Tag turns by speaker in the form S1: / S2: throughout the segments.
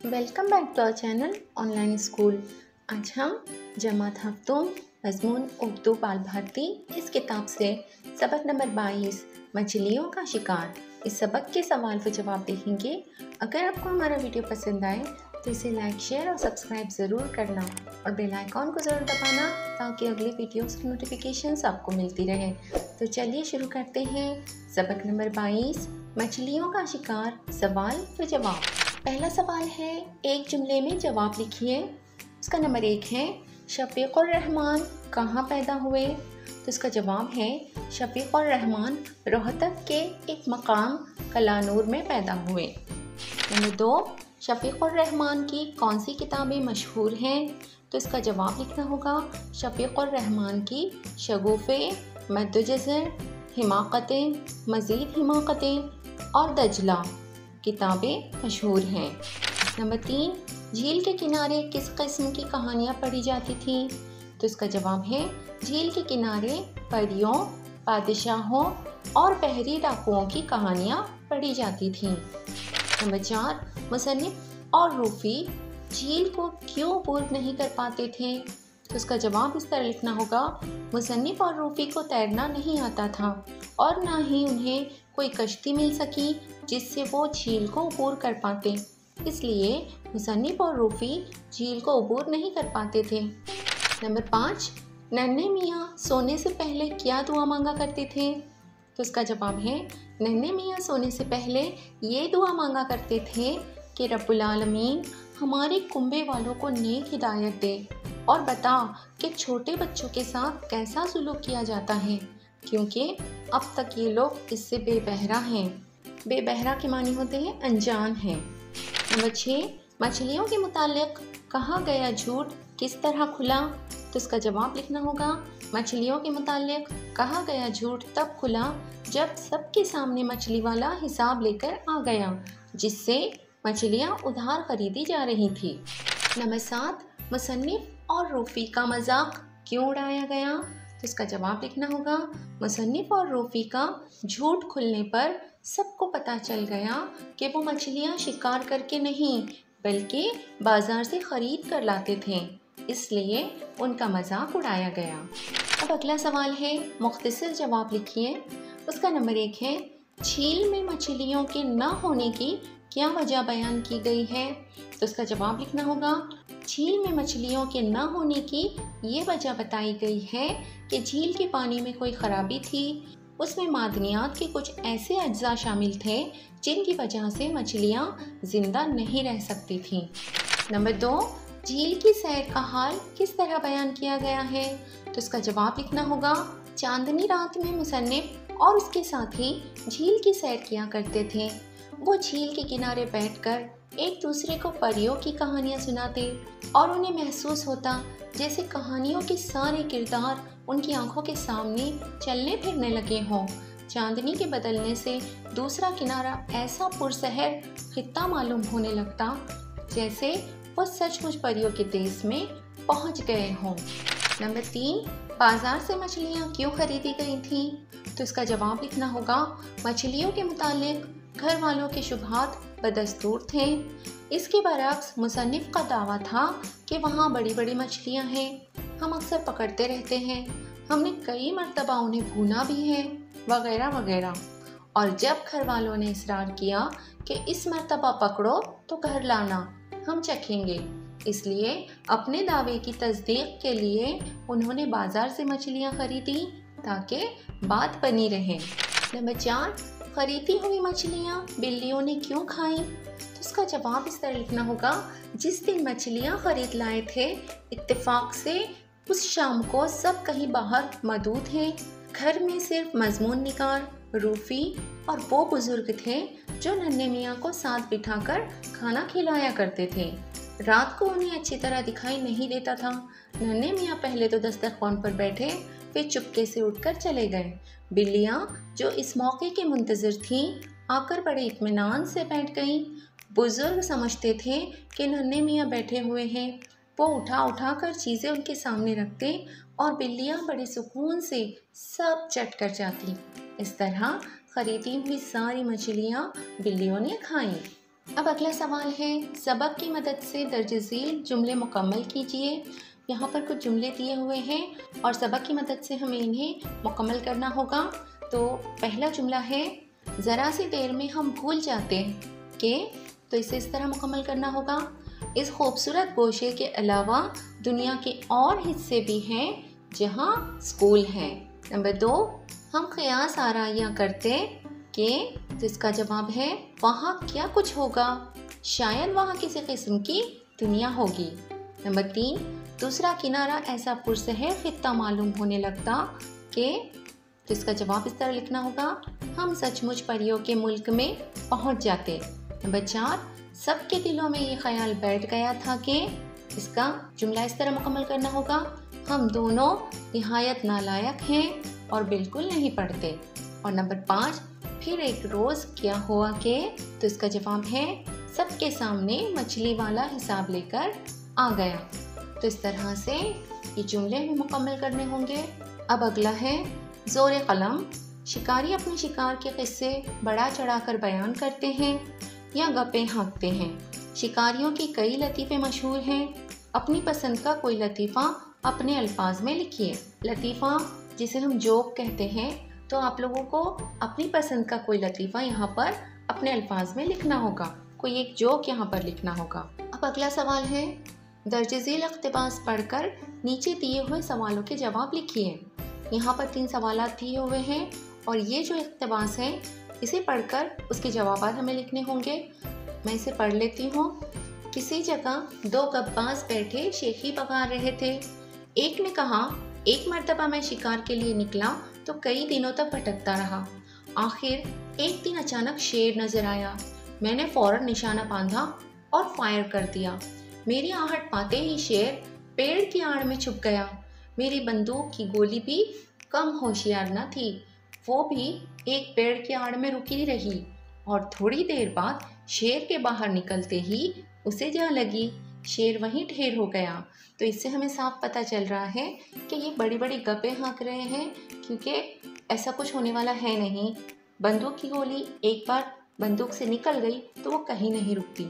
S1: Welcome back to our channel online school. आज हम जमात हफ्तों मजमून उर्दू बाल भारती इस किताब से सबक नंबर 22 मछलियों का शिकार इस सबक के सवाल व जवाब देखेंगे। अगर आपको हमारा वीडियो पसंद आए तो इसे लाइक शेयर और सब्सक्राइब ज़रूर करना और बेल आइकॉन को ज़रूर दबाना ताकि अगली वीडियोस की नोटिफिकेशंस आपको मिलती रहे। तो चलिए शुरू करते हैं। सबक नंबर 22 मछलियों का शिकार सवाल व जवाब। पहला सवाल है, एक जुमले में जवाब लिखिए। उसका नंबर 1 है, शफीकुर रहमान कहाँ पैदा हुए? तो इसका जवाब है, शफीकुर रहमान रोहतक के एक मकाम कलानूर में पैदा हुए। नंबर 2, शफीकुर रहमान की कौन सी किताबें मशहूर हैं? तो इसका जवाब लिखना होगा, शफीकुर रहमान की शगुफ़े, मद्दुजज़र, हिमाकतें, मज़ीद हिमाकतें और दजला किताबें मशहूर हैं। नंबर 3, झील के किनारे किस किस्म की कहानियाँ पढ़ी जाती थीं? तो इसका जवाब है, झील के किनारे परियों, बादशाहों और बहरी डाकुओं की कहानियाँ पढ़ी जाती थीं। नंबर 4, मुसन्निफ और रूफ़ी झील को क्यों अबूर नहीं कर पाते थे? तो इसका जवाब इस तरह लिखना होगा, मुसन्निफ और रूफ़ी को तैरना नहीं आता था और ना ही उन्हें कोई कश्ती मिल सकी जिससे वो झील को अबूर कर पाते, इसलिए मुसन्निफ और रूफ़ी झील को अबूर नहीं कर पाते थे। नंबर 5, नन्हे मियाँ सोने से पहले क्या दुआ मांगा करते थे? तो इसका जवाब है, नन्हे मियाँ सोने से पहले ये दुआ मांगा करते थे कि रब्बुल आलमीन हमारे कुंबे वालों को नेक हिदायत दे और बता कि छोटे बच्चों के साथ कैसा सुलूक किया जाता है, क्योंकि अब तक ये लोग इससे बेबहरा हैं। बेबहरा के मानी होते हैं अनजान हैं। नंबर 6, मछलियों के मुतालिक कहा गया झूठ किस तरह खुला? तो इसका जवाब लिखना होगा, मछलियों के मुतालिक कहा गया झूठ तब खुला जब सबके सामने मछली वाला हिसाब लेकर आ गया, जिससे मछलियाँ उधार खरीदी जा रही थी। नंबर 7, मुसन्निफ और रूफ़ी का मजाक क्यों उड़ाया गया? तो इसका जवाब लिखना होगा, मुसन्निफ और रूफ़ी का झूठ खुलने पर सबको पता चल गया कि वो मछलियाँ शिकार करके नहीं बल्कि बाजार से खरीद कर लाते थे, इसलिए उनका मजाक उड़ाया गया। अब अगला सवाल है, मुख्तसर जवाब लिखिए। उसका नंबर 1 है, झील में मछलियों के न होने की क्या वजह बयान की गई है? तो उसका जवाब लिखना होगा, झील में मछलियों के न होने की ये वजह बताई गई है कि झील के पानी में कोई खराबी थी, उसमें मादनियात के कुछ ऐसे अज्जा शामिल थे जिनकी वजह से मछलियाँ जिंदा नहीं रह सकती थीं। नंबर 2, झील की सैर का हाल किस तरह बयान किया गया है? तो इसका जवाब लिखना होगा, चांदनी रात में मुसन्निफ और उसके साथी झील की सैर किया करते थे। वो झील के किनारे बैठकर एक दूसरे को परियों की कहानियाँ सुनाते और उन्हें महसूस होता जैसे कहानियों के सारे किरदार उनकी आंखों के सामने चलने फिरने लगे हों। चांदनी के बदलने से दूसरा किनारा ऐसा पुरसहर खित्ता मालूम होने लगता जैसे वो सचमुच परियों के देश में पहुंच गए हों। नंबर 3, बाजार से मछलियाँ क्यों खरीदी गई थीं? तो इसका जवाब लिखना होगा, मछलियों के मुतालिक घर वालों के शुबहात बदस्तूर थे। इसके बरअक्स मुसन्निफ का दावा था कि वहाँ बड़ी बड़ी मछलियाँ हैं, हम अक्सर पकड़ते रहते हैं, हमने कई मर्तबा उन्हें भूना भी है वगैरह वगैरह। और जब घर वालों ने इसरार किया कि इस मर्तबा पकड़ो तो घर लाना, हम चखेंगे, इसलिए अपने दावे की तस्दीक के लिए उन्होंने बाजार से मछलियाँ खरीदी ताकि बात बनी रहे। नंबर 4, खरीदी हुई मछलियाँ बिल्लियों ने क्यों खाई? तो इसका जवाब इस तरह लिखना होगा, जिस दिन मछलियाँ खरीद लाए थे इत्तेफाक से उस शाम को सब कहीं बाहर मौजूद थे। घर में सिर्फ मजमून निगार, रूफ़ी और वो बुजुर्ग थे जो नन्हे मियाँ को साथ बिठाकर खाना खिलाया करते थे। रात को उन्हें अच्छी तरह दिखाई नहीं देता था। नन्हे मियाँ पहले तो दस्तरखान पर बैठे, फिर चुपके से उठकर चले गए। बिल्लियाँ जो इस मौके के मुंतज़िर थीं आकर बड़े इत्मीनान से बैठ गईं। बुजुर्ग समझते थे कि नन्हे मियाँ बैठे हुए हैं, वो उठा कर चीज़ें उनके सामने रखते और बिल्लियाँ बड़े सुकून से सब चट कर जाती। इस तरह खरीदी हुई सारी मछलियाँ बिल्लियों ने खाईं। अब अगला सवाल है, सबक की मदद से दर्ज झील जुमले मुकम्मल कीजिए। यहाँ पर कुछ जुमले दिए हुए हैं और सबक की मदद से हमें इन्हें मुकम्मल करना होगा। तो पहला जुमला है, ज़रा सी देर में हम भूल जाते कि, तो इसे इस तरह मुकम्मल करना होगा, इस खूबसूरत गोशे के अलावा दुनिया के और हिस्से भी हैं जहाँ स्कूल हैं। नंबर 2, हम क़यास आराइयाँ करते कि, तो इसका जवाब है वहाँ क्या कुछ होगा, शायद वहाँ किसी किस्म की दुनिया होगी। नंबर 3, दूसरा किनारा ऐसा पुरसहर खित्ता मालूम होने लगता कि, तो इसका जवाब इस तरह लिखना होगा, हम सचमुच परियों के मुल्क में पहुँच जाते। नंबर 4, सबके दिलों में ये ख्याल बैठ गया था कि, इसका जुमला इस तरह मुकम्मल करना होगा, हम दोनों निहायत नालायक हैं और बिल्कुल नहीं पढ़ते। और नंबर 5, फिर एक रोज़ क्या हुआ कि, तो इसका जवाब है सबके सामने मछली वाला हिसाब लेकर आ गया। तो इस तरह से ये जुमले भी मुकम्मल करने होंगे। अब अगला है, ज़ोर कलम, शिकारी अपने शिकार के किस्से बढ़ा चढ़ाकर बयान करते हैं या गप्पे हाँकते हैं। शिकारियों की कई लतीफ़े मशहूर हैं, अपनी पसंद का कोई लतीफ़ा अपने अल्फाज में लिखिए। लतीफ़ा जिसे हम जोक कहते हैं, तो आप लोगों को अपनी पसंद का कोई लतीफ़ा यहाँ पर अपने अल्फाज में लिखना होगा, कोई एक जोक यहाँ पर लिखना होगा। अब अगला सवाल है, दर्ज झील इक़्तिबास पढ़कर नीचे दिए हुए सवालों के जवाब लिखिए। यहाँ पर 3 सवाल दिए हुए हैं और ये जो इक़्तिबास है इसे पढ़कर उसके जवाब हमें लिखने होंगे। मैं इसे पढ़ लेती हूँ। किसी जगह 2 गब्बास बैठे शेखी पका रहे थे। एक ने कहा, एक मर्तबा मैं शिकार के लिए निकला तो कई दिनों तक भटकता रहा। आखिर एक दिन अचानक शेर नजर आया। मैंने फौरन निशाना बांधा और फायर कर दिया। मेरी आहट पाते ही शेर पेड़ की आड़ में छुप गया। मेरी बंदूक की गोली भी कम होशियार न थी, वो भी एक पेड़ की आड़ में रुकी रही और थोड़ी देर बाद शेर के बाहर निकलते ही उसे जा लगी। शेर वहीं ढेर हो गया। तो इससे हमें साफ पता चल रहा है कि ये बड़ी बड़ी गप्पे हाँक रहे हैं, क्योंकि ऐसा कुछ होने वाला है नहीं। बंदूक की गोली एक बार बंदूक से निकल गई तो वो कहीं नहीं रुकती।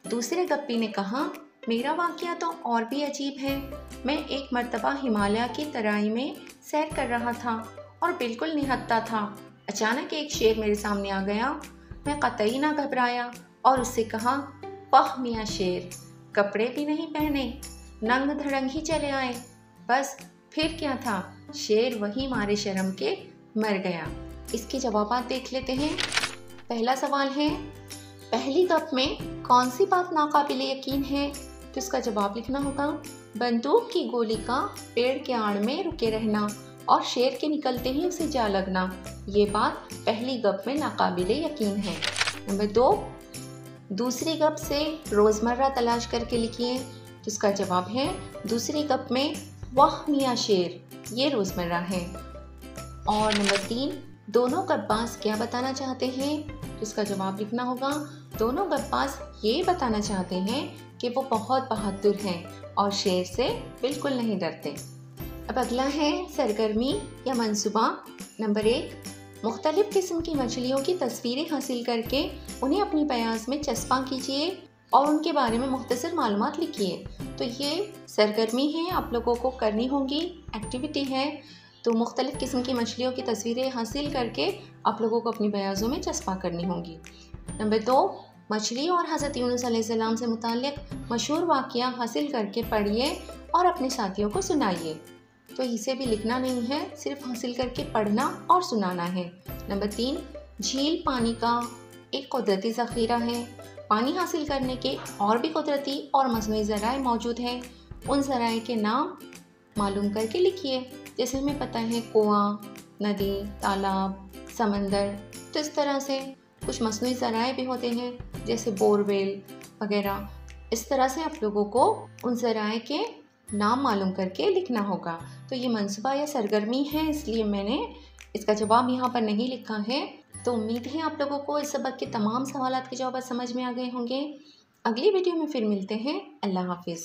S1: दूसरे गप्पी ने कहा, मेरा वाक़या तो और भी अजीब है। मैं एक मर्तबा हिमालय की तराई में सैर कर रहा था और बिल्कुल निहत्था था। अचानक एक शेर मेरे सामने आ गया। मैं कतई ना घबराया और उससे कहा, वाह मियाँ शेर, कपड़े भी नहीं पहने, नंग धड़ंग ही चले आए। बस फिर क्या था, शेर वही मारे शर्म के मर गया। इसके जवाब देख लेते हैं। पहला सवाल है, पहली गप में कौन सी बात नाकाबिल यकीन है? तो इसका जवाब लिखना होगा, बंदूक की गोली का पेड़ के आड़ में रुके रहना और शेर के निकलते ही उसे जा लगना, ये बात पहली गप में नाकाबिल यकीन है। नंबर 2, दूसरी गप से रोज़मर्रा तलाश करके लिखिए। तो इसका जवाब है, दूसरी गप में वाह मियाँ शेर, ये रोज़मर्रा है। और नंबर 3, दोनों गप्पास क्या बताना चाहते हैं? तो इसका जवाब लिखना होगा, दोनों गप्पास ये बताना चाहते हैं कि वो बहुत बहादुर हैं और शेर से बिल्कुल नहीं डरते। अब अगला है सरगर्मी या मंसूबा। नंबर 1, मुख्तलिफ़ किस्म की मछलियों की तस्वीरें हासिल करके उन्हें अपनी बयास में चस्पा कीजिए और उनके बारे में मुख्तसर मालूमात लिखिए। तो ये सरगर्मी है, आप लोगों को करनी होगी, एक्टिविटी है। तो मुख्तलिफ़ किस्म की मछलियों की तस्वीरें हासिल करके आप लोगों को अपनी बयाज़ों में चस्पा करनी होंगी। नंबर 2, मछली और हज़रत यूनुस अलैहिस्सलाम से मुताल्लिक़ मशहूर वाक़या हासिल करके पढ़िए और अपने साथियों को सुनाइए। तो इसे भी लिखना नहीं है, सिर्फ हासिल करके पढ़ना और सुनाना है। नंबर 3, झील पानी का एक कुदरती ज़ख़ीरा है। पानी हासिल करने के और भी कुदरती और मसनूई ज़राए मौजूद हैं। उन ज़राए के नाम मालूम करके लिखिए। जैसे हमें पता है कुआं, नदी, तालाब, समंदर। तो इस तरह से कुछ मसनूई ज़राए भी होते हैं, जैसे बोरवेल वगैरह। इस तरह से आप लोगों को उन ज़राए के नाम मालूम करके लिखना होगा। तो ये मंसूबा या सरगर्मी है, इसलिए मैंने इसका जवाब यहाँ पर नहीं लिखा है। तो उम्मीद है आप लोगों को इस सबक के तमाम सवालात के जवाब समझ में आ गए होंगे। अगली वीडियो में फिर मिलते हैं। अल्लाह हाफिज़।